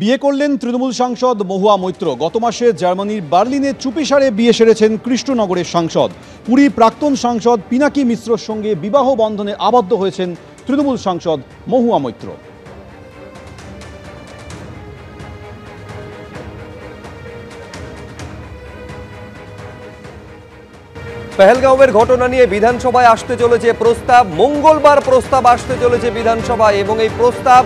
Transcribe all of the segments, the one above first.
বিয়ে করলেন তৃণমূল সাংসদ মহুয়া মৈত্র। গত মাসে জার্মানির বার্লিনে চুপিসারে বিয়ে সেরেছেন কৃষ্ণনগরের সাংসদ। পুরী প্রাক্তন সাংসদ পিনাকি মিশ্রর সঙ্গে বিবাহ বন্ধনে আবদ্ধ হয়েছেন তৃণমূল সাংসদ মহুয়া মৈত্র। পেহেলগাঁওয়ের ঘটনা নিয়ে বিধানসভায় আসতে চলেছে প্রস্তাব। মঙ্গলবার প্রস্তাব আসতে চলেছে বিধানসভায় এবং এই প্রস্তাব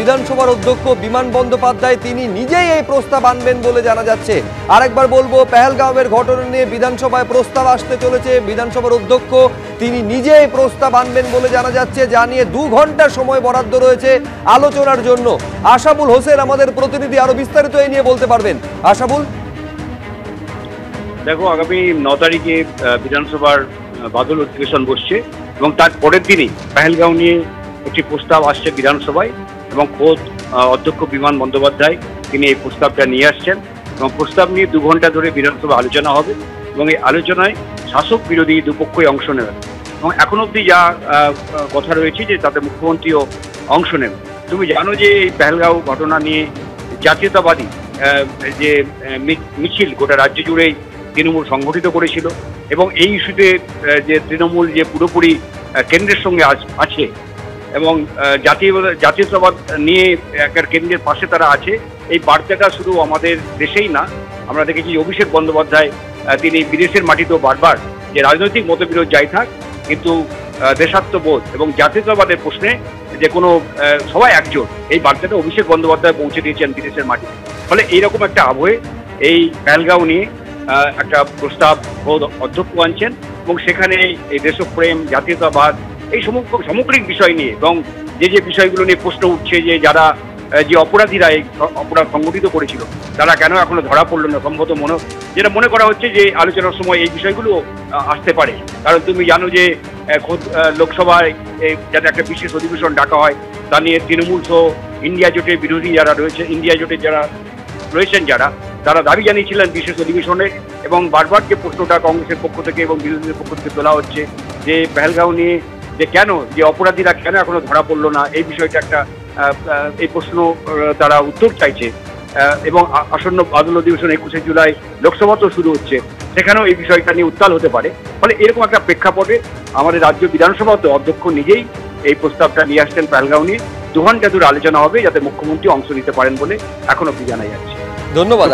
বিধানসভার অধ্যক্ষ বিমান বন্দ্যোপাধ্যায় তিনি নিজেই এই প্রস্তাব আনবেন বলে জানা যাচ্ছে। আরেকবার বলবো, পেহেলগাঁওয়ের ঘটনা নিয়ে বিধানসভায় প্রস্তাব আসতে চলেছে। বিধানসভার অধ্যক্ষ তিনি নিজে এই প্রস্তাব আনবেন বলে জানা যাচ্ছে, যা নিয়ে 2 ঘন্টা সময় বরাদ্দ রয়েছে আলোচনার জন্য। আশাবুল হোসেন আমাদের প্রতিনিধি আরো বিস্তারিত এই নিয়ে বলতে পারবেন। আশাবুল, দেখো, আগামী 9 তারিখে বিধানসভার বাদল অধিবেশন বসছে এবং তার পরের দিনই পেহেলগাঁও নিয়ে একটি প্রস্তাব আসছে বিধানসভায় এবং খোদ অধ্যক্ষ বিমান বন্দ্যোপাধ্যায় তিনি এই প্রস্তাবটা নিয়ে আসছেন এবং প্রস্তাব নিয়ে 2 ঘন্টা ধরে বিধানসভা আলোচনা হবে এবং এই আলোচনায় শাসক বিরোধী দুপক্ষই অংশ নেবেন এবং এখন অবধি যা কথা রয়েছে যে তাতে মুখ্যমন্ত্রীও অংশ নেবেন। তুমি জানো যে এই পেহেলগাঁও ঘটনা নিয়ে জাতীয়তাবাদী যে মিছিল গোটা রাজ্য জুড়েই তৃণমূল সংগঠিত করেছিল এবং এই ইস্যুতে যে তৃণমূল যে পুরোপুরি কেন্দ্রের সঙ্গে আছে এবং জাতীয়তাবাদ নিয়ে একটা কেন্দ্রের পাশে তারা আছে, এই বার্তাটা শুধু আমাদের দেশেই না, আমরা দেখেছি অভিষেক বন্দ্যোপাধ্যায় তিনি বিদেশের মাটিতেও বারবার যে রাজনৈতিক মতবিরোধ যাই থাক কিন্তু দেশাত্মবোধ এবং জাতীয়তাবাদের প্রশ্নে যে কোনো সবাই একজোট, এই বার্তাটা অভিষেক বন্দ্যোপাধ্যায় পৌঁছে দিয়েছেন বিদেশের মাটি। ফলে এইরকম একটা আবহে এই পেহেলগাঁও নিয়ে একটা প্রস্তাব অধ্যক্ষ আনছেন এবং সেখানে এই দেশপ্রেম, জাতীয়তাবাদ, এই সামগ্রিক বিষয় নিয়ে এবং যে বিষয়গুলো নিয়ে প্রশ্ন উঠছে যে যারা যে অপরাধীরা এই অপরাধ সংগঠিত করেছিল তারা কেন এখনো ধরা পড়লো না, সম্ভবত যেটা মনে করা হচ্ছে যে আলোচনার সময় এই বিষয়গুলো আসতে পারে। কারণ তুমি জানো যে লোকসভায় যাতে একটা বিশেষ অধিবেশন ডাকা হয় তা নিয়ে তৃণমূল সহ ইন্ডিয়া জোটের বিরোধী যারা রয়েছে, ইন্ডিয়া জোটের যারা রয়েছেন তারা দাবি জানিয়েছিলেন বিশেষ অধিবেশনে এবং বারবার যে প্রশ্নটা কংগ্রেসের পক্ষ থেকে এবং বিরোধীদের পক্ষ থেকে তোলা হচ্ছে যে পেহেলগাঁও নিয়ে যে কেন যে অপরাধীরা কেন এখনো ধরা পড়লো না, এই বিষয়টা একটা এই প্রশ্ন তারা উত্তর চাইছে এবং আসন্ন বাদল অধিবেশন 21শে জুলাই লোকসভাতেও শুরু হচ্ছে, সেখানেও এই বিষয়টা নিয়ে উত্তাল হতে পারে। ফলে এরকম একটা প্রেক্ষাপটে আমাদের রাজ্য বিধানসভাতে অধ্যক্ষ নিজেই এই প্রস্তাবটা নিয়ে আসছেন পেহেলগাঁও নিয়ে। 2 ঘন্টা ধরে আলোচনা হবে যাতে মুখ্যমন্ত্রী অংশ নিতে পারেন বলে এখন অবধি জানা যাচ্ছে। ধন্যবাদ।